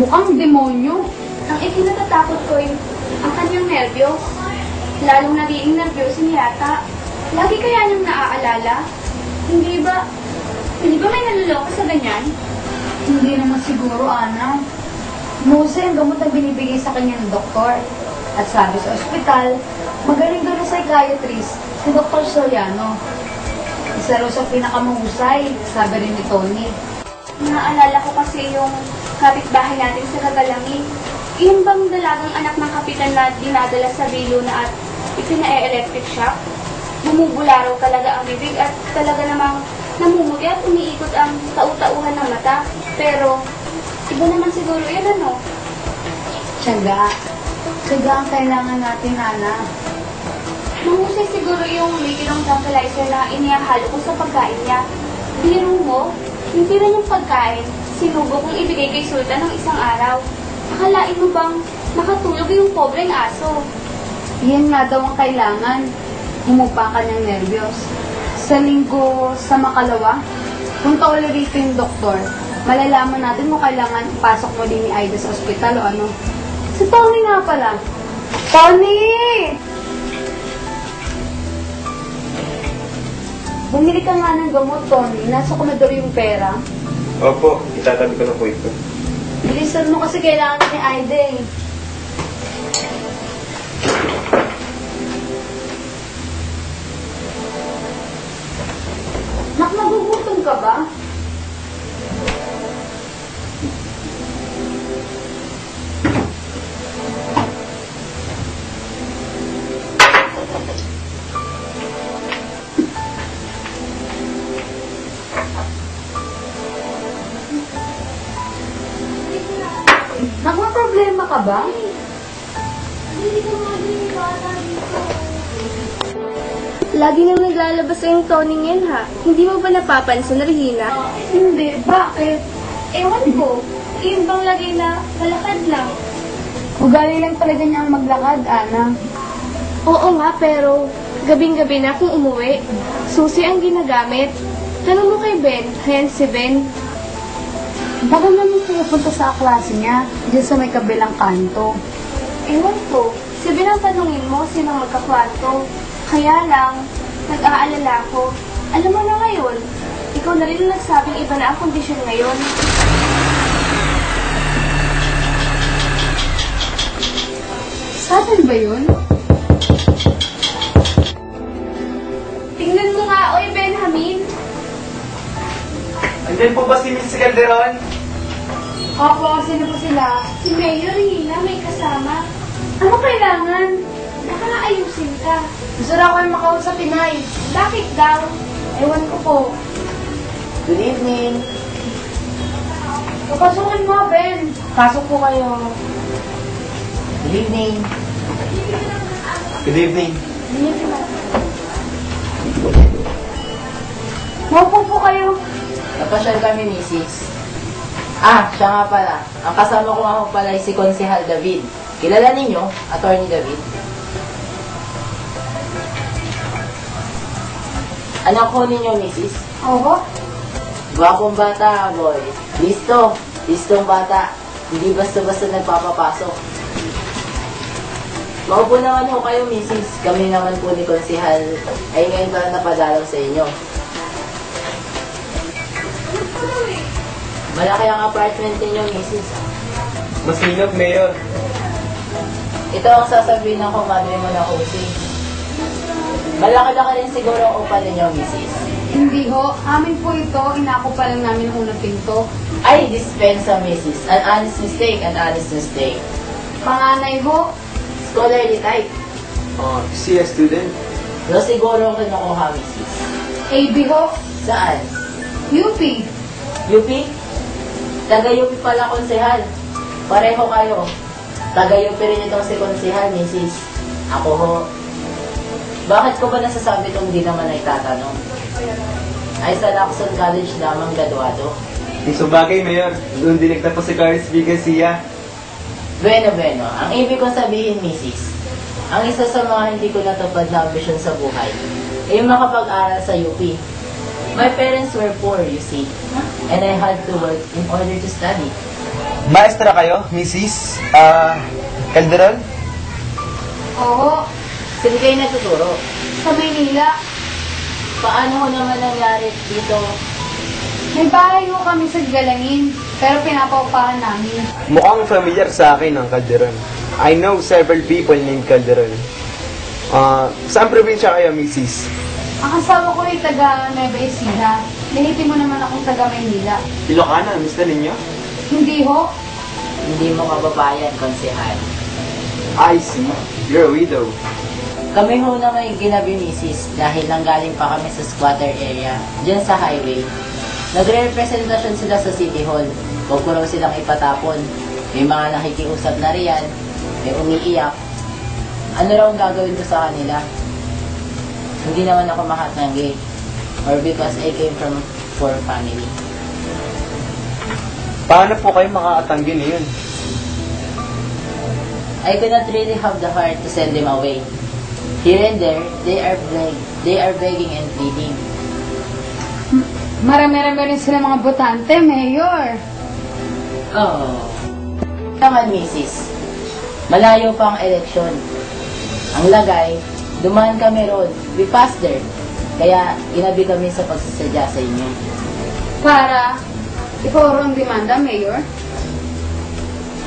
Mukhang demonyo. Ang ikinatatakot ko ang kanyang nerbyo. Lalong nagiging nervyoso yata. Lagi kaya niyang naaalala? Hindi ba may naluloko sa ganyan? Hindi naman siguro, Ana. Mose, ang gamot na binibigay sa kanya ng doktor. At sabi sa ospital, magaling doon na psychiatrist, si Dr. Soriano. Isa raw sa pinakamahusay, sabi rin ni Tony. Naaalala ko kasi yung kapitbahay natin sa Kagalangi. Yung bang dalagang anak ng kapitan na dinadala sa Viluna at ipina-electric shock? Bumubula raw talaga ang bibig at talaga namang namumuti at umiikot ang tau-tauhan ng mata. Pero, iba naman siguro yan, ano? Tiyaga. Tiyaga ang kailangan natin, Ana. Mahusay siguro yung likidong tranquilizer na inihahalo ko sa pagkain niya. Biro mo, yung tira niyang pagkain, sinubo kong ibigay kay Sultan ng isang araw. Akalain mo bang nakatulog yung pobreng aso? Yan nga daw ang kailangan. Humupa ka ng nervyos. Sa linggo sa Makalawa, punta ulit rito yung doktor. Malalaman natin kung kailangan ipasok mo din ni Aida sa ospital o ano. Si Tony nga pala. Tony! Bumili ka nga ng gamot, Tony. Nasa komedor yung pera. Opo, itatabi ko na po ito. Bilisan mo kasi kailangan ni Aida eh. Nak, nagugutom ka ba? Nak, may problema ka ba? Lagi nang naglalabas yung Tony yan, ha? Hindi mo ba napapansin, Regina? Hindi. Bakit? Ewan ko. Yung bang lagi na malakad lang? Ugali lang talaga niya ang maglakad, Ana. Oo nga, pero gabing-gabi na kung umuwi. Susi ang ginagamit. Tanong mo kay Ben. Ayan si Ben. Baka naman pupunta sa klase niya, dyan sa may kabilang kanto. Ewan ko. Si Ben ang tanungin mo, sinong magkakwarto. Kaya lang, nag-aalala ko. Alam mo na ngayon, ikaw na rin ang nagsabing iba na ang kondisyon ngayon. Saan ba yun? Tingnan mo nga, oy Benjamin. Andyan po ba si Miss Calderon? Opo, sino po sila? Si Mayor Regina may kasama. Ano kailangan? Nakaayusin ka. Gusto na ako yung makausap, Inay. Bakit daw? Ewan ko po. Good evening. Papasukin mo, Ben. Pasok po kayo. Good evening. Good evening. Maupo po kayo. Napasyal kami, Mrs. Siya nga pala. Ang kasama ko nga po pala ay si Konsehal David. Kilala ninyo, Attorney David? Anak ko ninyo, Mrs. Oo. Gwapong bata, boy. Listo. Listong bata. Hindi basta-basta nagpapapasok. Maupo naman ho kayo, Mrs. Kami naman po ni Konsehal ay ngayon ba napadalaw sa inyo. Malaki ang apartment ninyo, Mrs. Masinop, Mayor. Ito ang sasabihin ng kumadre mo na Jose. Malaki-laki rin siguro ang upa ninyo, Mrs. Hindi ho. Amin po ito. Inako pa lang namin ang unang pinto. Ay, dispensa, Mrs. An honest mistake, an honest mistake. Panganay ho. Scholarly type. See a student? No, siguro ang kinukuha, Mrs. AB ho. Saan? UP. UP? Taga-UP pala, Konsehal. Pareho kayo. Taga-UP rin itong si Konsehal, Mrs. Ako ho. Bakit ko ba nasasabi itong di naman ay tatanong? Ay sa Lacson College lamang graduado. Kung sa bagay, Mayor, doon direkta po si Carlos V. Garcia. Bueno. Ang ibig kong sabihin, Mrs., ang isa sa mga hindi ko natupad na ambisyon sa buhay ay yung makapag-aral sa UP. My parents were poor, you see, and I had to work in order to study. Maestra kayo, Mrs. Calderon? Oo, Saan kayo nagtuturo? sa Maynila. Paano ho naman nangyari dito? May bahay ko kami sa Galangin, pero pinapaupahan namin. Mukhang familiar sa akin ang Calderon. I know several people named Calderon. Saan probinsya kayo, Mrs.? Ang asawa ko ay taga Nueva Ecija. Lahiti mo naman akong taga Maynila. Ilocana, mister ninyo? Hindi ho. Hindi mo kababayan, konsehal. I see. You're a widow. Kami ho na may ginabi misis dahil nanggaling pa kami sa squatter area, dyan sa highway. Nagre-representasyon sila sa City Hall. Huwag ko raw silang ipatapon. May mga nakikiusap na riyan, may umiiyak. Ano raw ang gagawin ko sa kanila? Hindi naman ako makatanggi. Or because I came from poor family. Paano po kayo makakatanggi niyon? I could not really have the heart to send them away. Here and there, they are begging and pleading. Marami-rami rin sila mga botante, Mayor. Oh. Naman, misis. Malayo pa ang eleksyon. Ang lagay, dumaan kami roon. We passed there. Kaya, inabi kami sa pagsasadya sa inyo. Ikaw ang demanda, Mayor?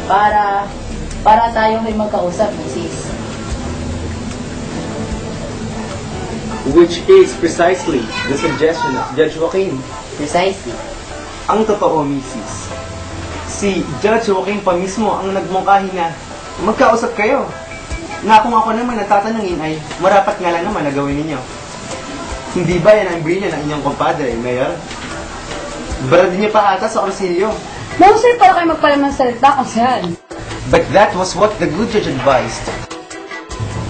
Para tayo may magkausap, misis. Which is precisely the suggestion of Judge Joaquin. Precisely. Ang totoo, Mrs. Si Judge Joaquin pa mismo ang nagmungkahi na magkausap kayo. Na kung ako naman natatanungin ay marapat nga lang naman na gawin ninyo. Hindi ba yan ang brilliant ng inyong kumpadre, Mayor? Barad niyo pa ata sa konsilyo. Mahusay para kayo magpalaman salita, konsehal. But that was what the good judge advised.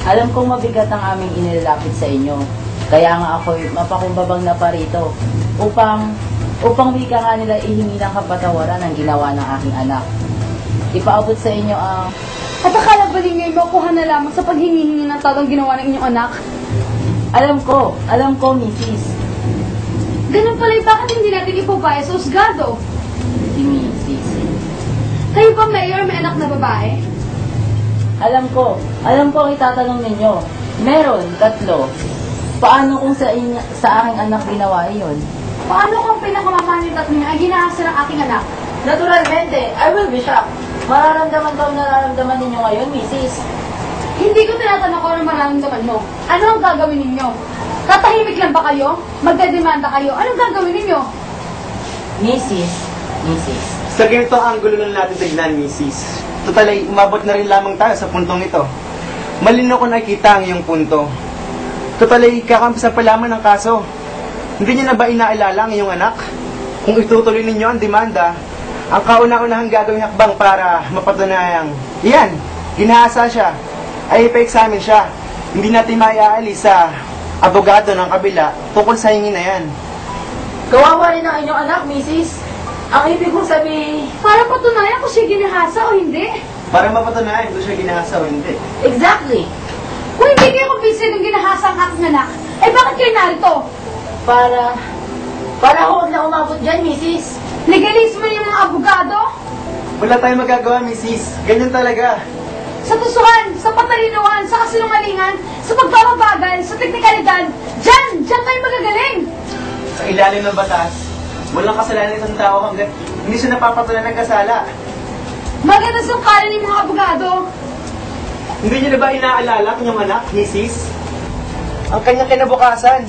Alam kong mabigat ang aming inilalapit sa inyo. Kaya nga ako'y mapakumbabang na parito upang wika nga nila ihingi ng kapatawaran ang ginawa ng aking anak. Ipaabot sa inyo ang... At akala ba ninyo ay makuha na lamang sa paghingi-hingi ng tawag ginawa ng inyong anak? Alam ko, misis. Ganun pala, bakit hindi natin ipabaya sa usgado? Si misis. Kayo ba, Mayor, may anak na babae? Alam ko ang itatanong ninyo. Meron, 3. Paano kung sa aking anak ginawa iyon? Paano kung pinakamamanitat niya ay ginahasa ng aking anak? Naturalmente, I will be shocked. Mararamdaman ko ang nararamdaman ninyo ngayon, misis. Hindi ko tinatanong kung ano mararamdaman mo. Ano ang gagawin ninyo? Tatahimik lang ba kayo? Magdedemanda kayo? Anong gagawin ninyo? Misis. Sa ganitong anggulo lang natin tignan, Mrs. Total ay umabot na rin lamang tayo sa puntong ito. Malino ko nakita ang iyong punto. Total ay kakampisan pa lamang ng kaso. Hindi niyo na ba inaalala ang iyong anak? Kung itutuloy ninyo ang demanda, ang kauna-unahang gagawing hakbang para mapatunayang, iyan, ginahasa siya, ay ipa-examine siya. Hindi natin maiaalis sa abogado ng kabila tungkol sa hingin na yan. Kawawa rin ang inyong anak, misis. Ang ibig kong sabihin... Para patunayan kung siya ginahasa o hindi. Para mapatunayan kung siya ginahasa o hindi. Exactly. Kung hindi kayo kumbinsin ng ginahasa ang aking anak, eh bakit kayo narito? Para huwag na umabot dyan, misis. Legalismo yung mga abogado? Wala tayong magagawa, Mrs. Ganyan talaga. Sa tusuhan, sa patalinuhan, sa kasinungalingan, sa pagbababagal, sa teknikalidad, dyan kayo magagaling. Sa ilalim ng batas, walang kasalanan ng isang tao hanggat hindi siya napapatulan ng kasala. Maganda sa kalan ng mga abogado. Hindi niyo na ba inaalala ang inyong anak, Mrs.? Ang kanyang kinabukasan.